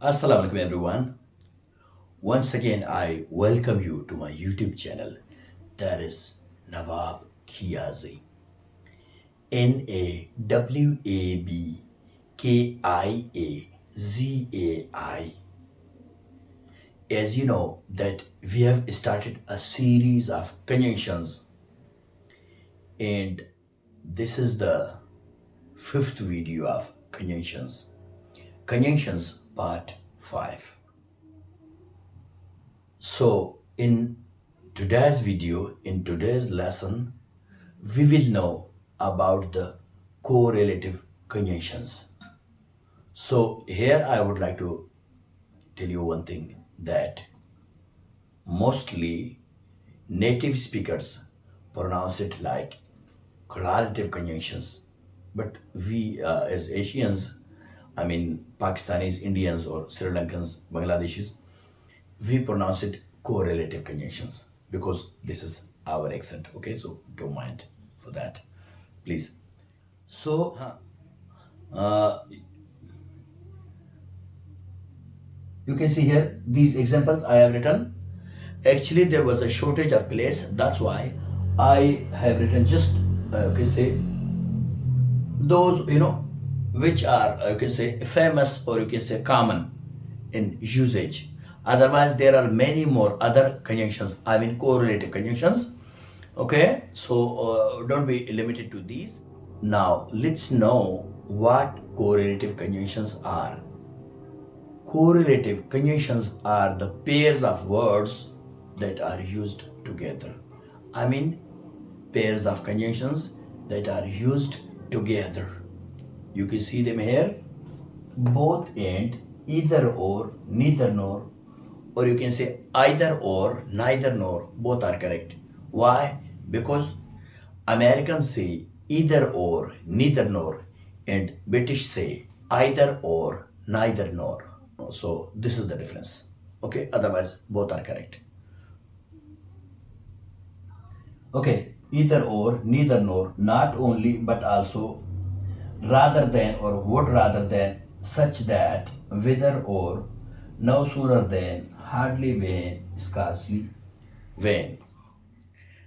Assalamu alaikum everyone. Once again, I welcome you to my YouTube channel. That is Nawab Kiazai. Nawabkiazai. As you know, that we have started a series of conjunctions, and this is the fifth video of conjunctions. Conjunctions Part 5. So, in today's video, in today's lesson, we will know about the correlative conjunctions. So, here I would like to tell you one thing that mostly native speakers pronounce it like correlative conjunctions, but we as Asians, I mean Pakistanis, Indians, or Sri Lankans, Bangladeshis, we pronounce it correlative conjunctions because this is our accent. Okay, so don't mind for that, please. So uh, you can see here these examples I have written. Actually, there was a shortage of place. That's why I have written just you can say those which are you can say famous or you can say common in usage. Otherwise, there are many more other conjunctions. I mean correlative conjunctions. Okay, so don't be limited to these. Now let's know what correlative conjunctions are. Correlative conjunctions are the pairs of words that are used together. I mean pairs of conjunctions that are used together. You can see them here. Both and, either or, neither nor, or you can say either or, neither nor, both are correct. Why? Because Americans say either or, neither nor, and British say either or, neither nor. So this is the difference. Okay, otherwise both are correct. Okay, either or, neither nor, not only but also, rather than or would rather than, such that, whether or, no sooner than, hardly when, scarcely when.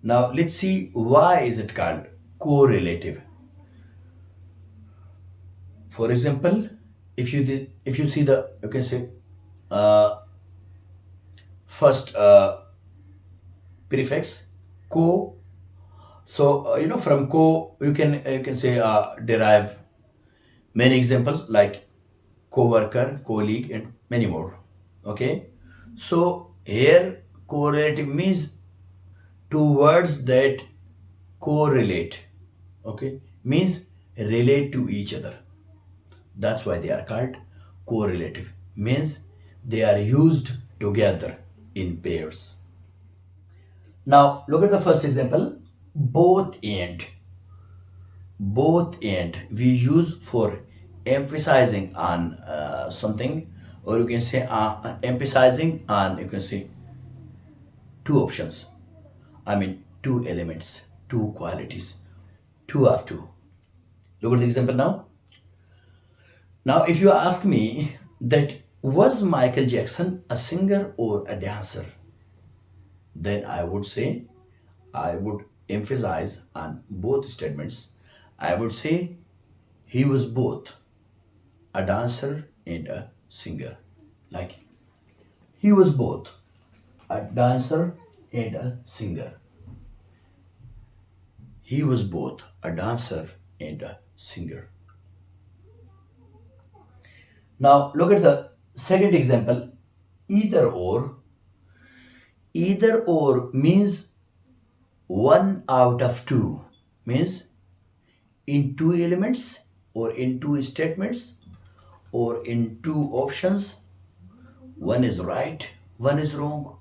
Now let's see why is it called correlative. For example, if you see the you can say uh, first prefix co. So from co you can say derive many examples like co-worker, colleague, and many more. Okay, so here correlative means two words that correlate. Okay, means relate to each other. That's why they are called correlative. Means they are used together in pairs. Now look at the first example. Both and. Both and we use for emphasizing on something, or you can say emphasizing on you can say two options. I mean two elements, two qualities, two of two. Look at the example now. Now, if you ask me that was Michael Jackson a singer or a dancer, then I would say I would emphasize on both statements. I would say he was both a dancer and a singer. Like he was both a dancer and a singer. He was both a dancer and a singer. Now look at the second example. Either or. Either or means one out of two. Means in two elements or in two statements or in two options, one is right, one is wrong,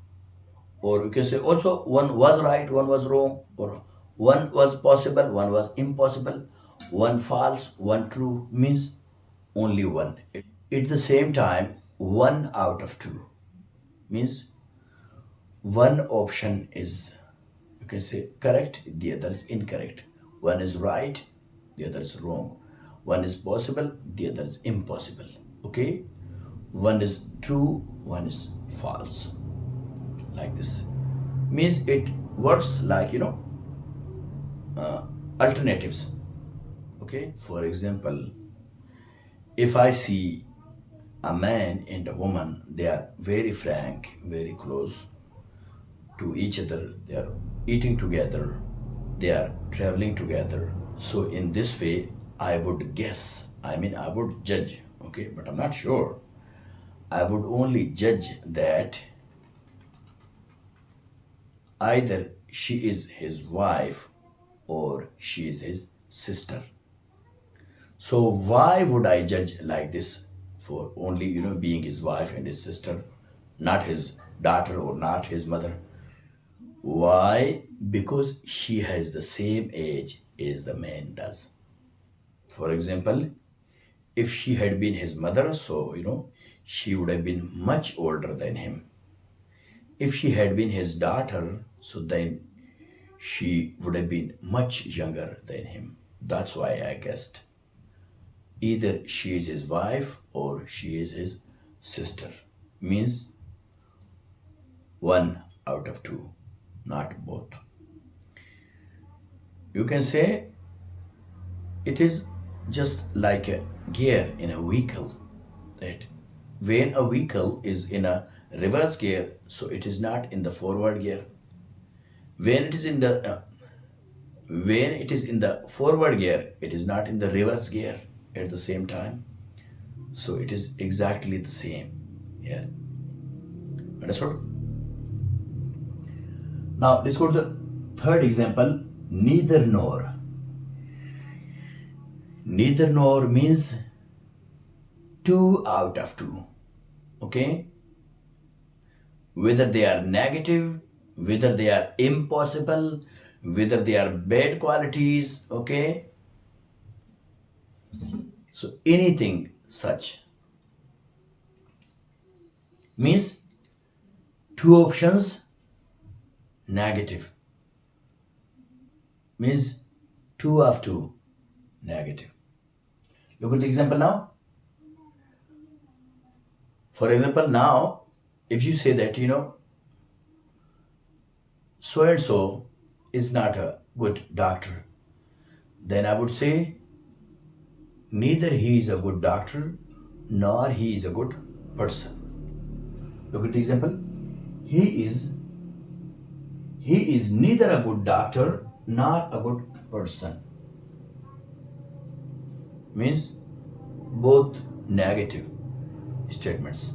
or you can say also one was right, one was wrong, or one was possible, one was impossible, one false, one true, means only one. At the same time, one out of two means one option is you can say correct, the other is incorrect. One is right, the other is wrong. One is possible, the other is impossible. Okay, one is true, one is false. Like this. Means it works like, alternatives. Okay, for example, if I see a man and a woman, they are very frank, very close to each other, they are eating together, they are traveling together. So in this way, I would guess, I would judge, okay, but I'm not sure. I would only judge that either she is his wife or she is his sister. So why would I judge like this for only being his wife and his sister, not his daughter or not his mother? Why? Because she has the same age as the man does. For example, if she had been his mother, so she would have been much older than him. If she had been his daughter, so then she would have been much younger than him. That's why I guessed either she is his wife or she is his sister. Means one out of two, not both. You can say it is just like a gear in a vehicle, that when a vehicle is in a reverse gear, so it is not in the forward gear. When it is in the forward gear, it is not in the reverse gear at the same time. So it is exactly the same here. Understood? Now let's go to the third example. Neither nor. Neither nor means 2 out of 2. Okay? Whether they are negative, whether they are impossible, whether they are bad qualities, okay? So anything such means 2 options negative, means 2 of 2 negative. Look at the example now. For example, now if you say that so and so is not a good doctor, then I would say neither he is a good doctor nor he is a good person. Look at the example. He is neither a good doctor nor a good person. Means both negative statements.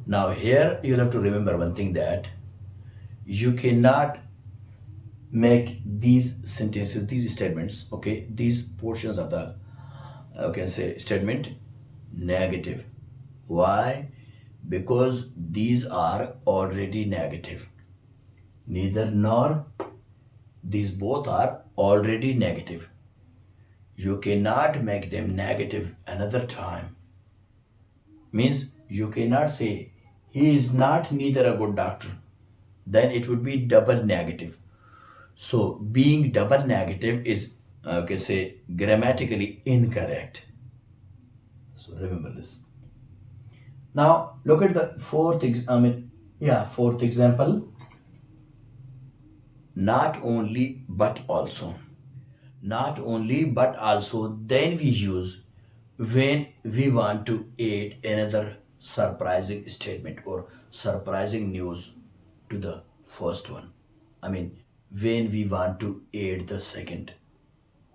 Now here you have to remember one thing, that you cannot make these sentences, these statements, okay, these portions of the statement negative. Why? Because these are already negative. Neither nor, these both are already negative. You cannot make them negative another time. Means you cannot say he is not neither a good doctor, then it would be double negative. So being double negative is grammatically incorrect. So remember this. Now look at the fourth example. Not only but also. Not only but also, then we use when we want to add another surprising statement or surprising news to the first one. When we want to add the second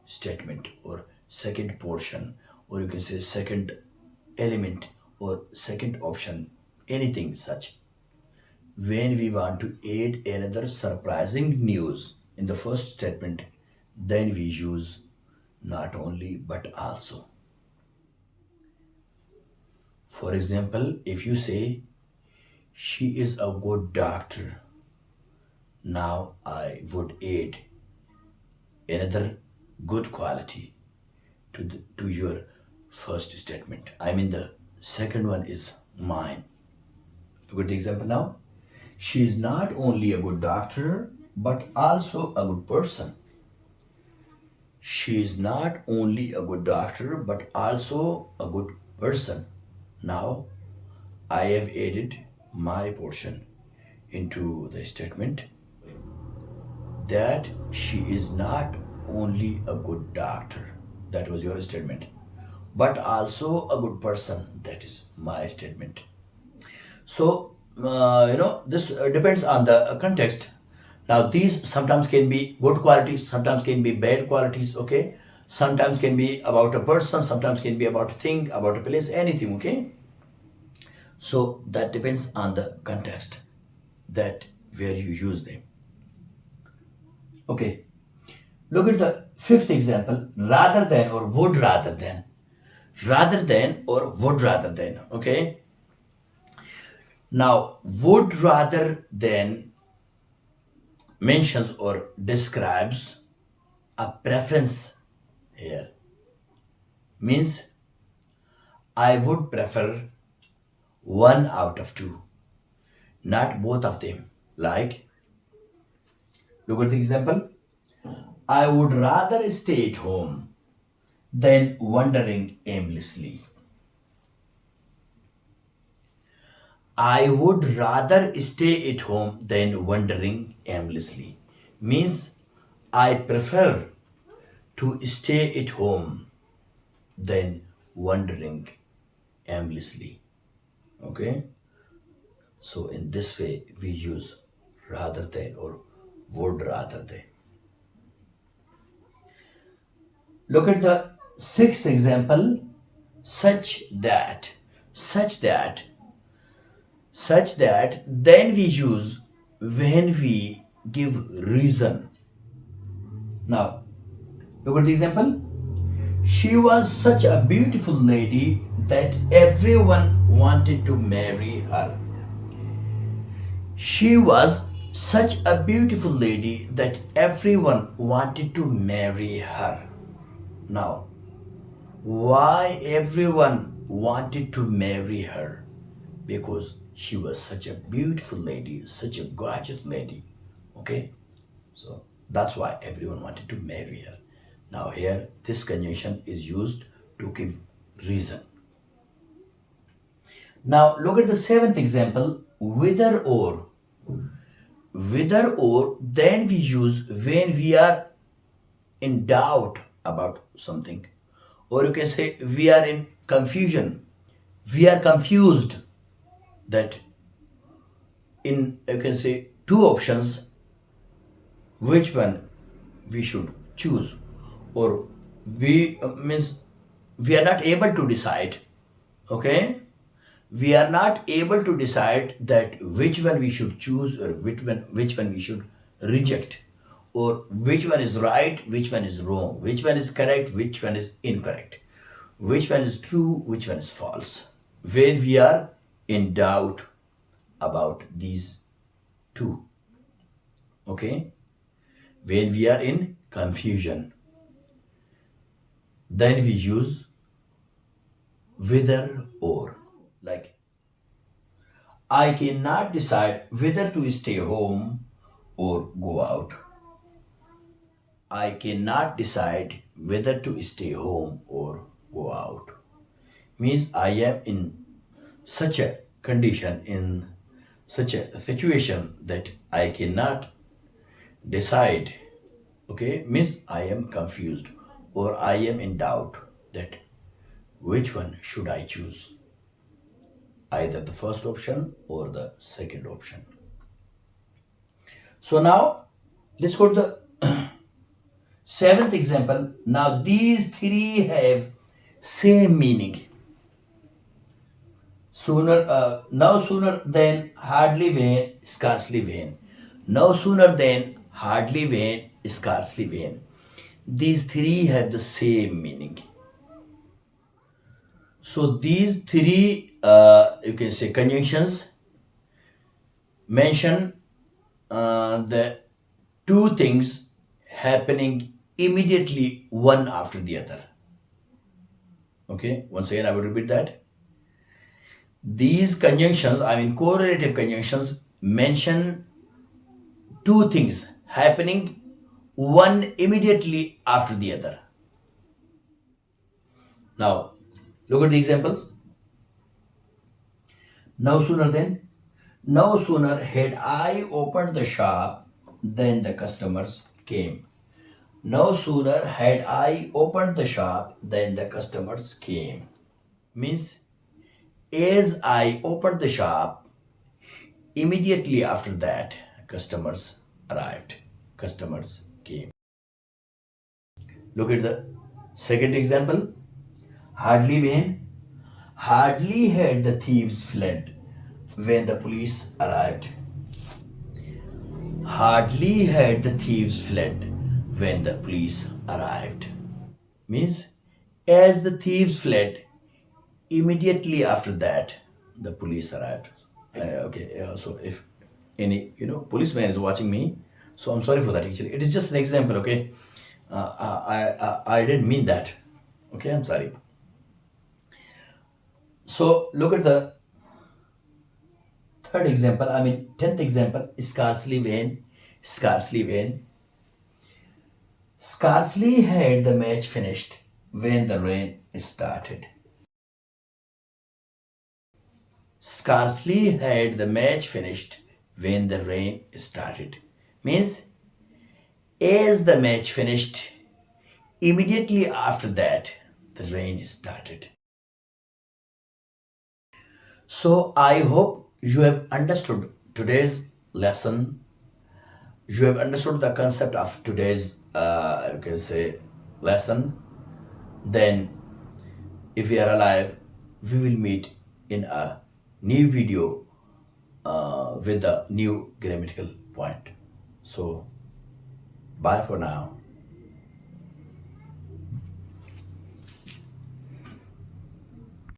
statement or second portion, or you can say second element or second option, anything such. When we want to add another surprising news in the first statement, then we use not only but also. For example, if you say she is a good doctor, now I would add another good quality to your first statement. The second one is mine. Look at the example now. She is not only a good doctor but also a good person. She is not only a good doctor but also a good person. Now I have added my portion into the statement that she is not only a good doctor, that was your statement, but also a good person, that is my statement. So, this depends on the context. Now, these sometimes can be good qualities, sometimes can be bad qualities, okay? Sometimes can be about a person, sometimes can be about a thing, about a place, anything, okay? So, that depends on the context that where you use them. Okay, look at the fifth example, rather than or would rather than. Rather than or would rather than, okay? Now, would rather than mentions or describes a preference here. Means I would prefer one out of two, not both of them. Like, look at the example. I would rather stay at home than wandering aimlessly. I would rather stay at home than wandering aimlessly. Means I prefer to stay at home than wandering aimlessly. Okay? So, in this way, we use rather than or would rather than. Look at the sixth example, such that, such that, such that, then we use when we give reason. Now, look at the example. She was such a beautiful lady that everyone wanted to marry her. She was such a beautiful lady that everyone wanted to marry her. Now, why everyone wanted to marry her? Because she was such a beautiful lady, such a gorgeous lady. Okay? So that's why everyone wanted to marry her. Now, here, this conjunction is used to give reason. Now, look at the seventh example, whether or. Whether or, then we use when we are in doubt about something. Or you can say we are in confusion. We are confused that in, you can say, two options, which one we should choose. Or we means we are not able to decide, okay? We are not able to decide that which one we should choose or which one we should reject, or which one is right, which one is wrong, which one is correct, which one is incorrect, which one is true, which one is false. When we are in doubt about these two, okay? When we are in confusion, then we use whether or. Like, I cannot decide whether to stay home or go out. I cannot decide whether to stay home or go out. Means I am in such a condition, in such a situation that I cannot decide. Okay, means I am confused or I am in doubt that which one should I choose, either the first option or the second option. So now let's go to the seventh example. Now these three have same meaning. Now sooner than hardly when, scarcely when. No sooner than hardly when, scarcely when. These three have the same meaning. So these three, you can say, conjunctions mention the two things happening immediately one after the other. Okay, once again I will repeat that. These conjunctions, I mean correlative conjunctions, mention two things happening one immediately after the other. Now, look at the examples. No sooner than, no sooner had I opened the shop than the customers came. No sooner had I opened the shop than the customers came. Means, as I opened the shop, immediately after that, customers arrived. Customers came. Look at the second example. Hardly when, hardly had the thieves fled when the police arrived. Hardly had the thieves fled when the police arrived. Means, as the thieves fled, immediately after that, the police arrived. Okay, so if any policeman is watching me, so I'm sorry for that. Actually, it is just an example. Okay, I didn't mean that. Okay, I'm sorry. So look at the third example. I mean, 10th example. Scarcely had the match finished when the rain started. Scarcely had the match finished when the rain started. Means, as the match finished, immediately after that, the rain started. So, I hope you have understood today's lesson. You have understood the concept of today's, you can say, lesson. Then, if we are alive, we will meet in a new video with a new grammatical point. So, bye for now.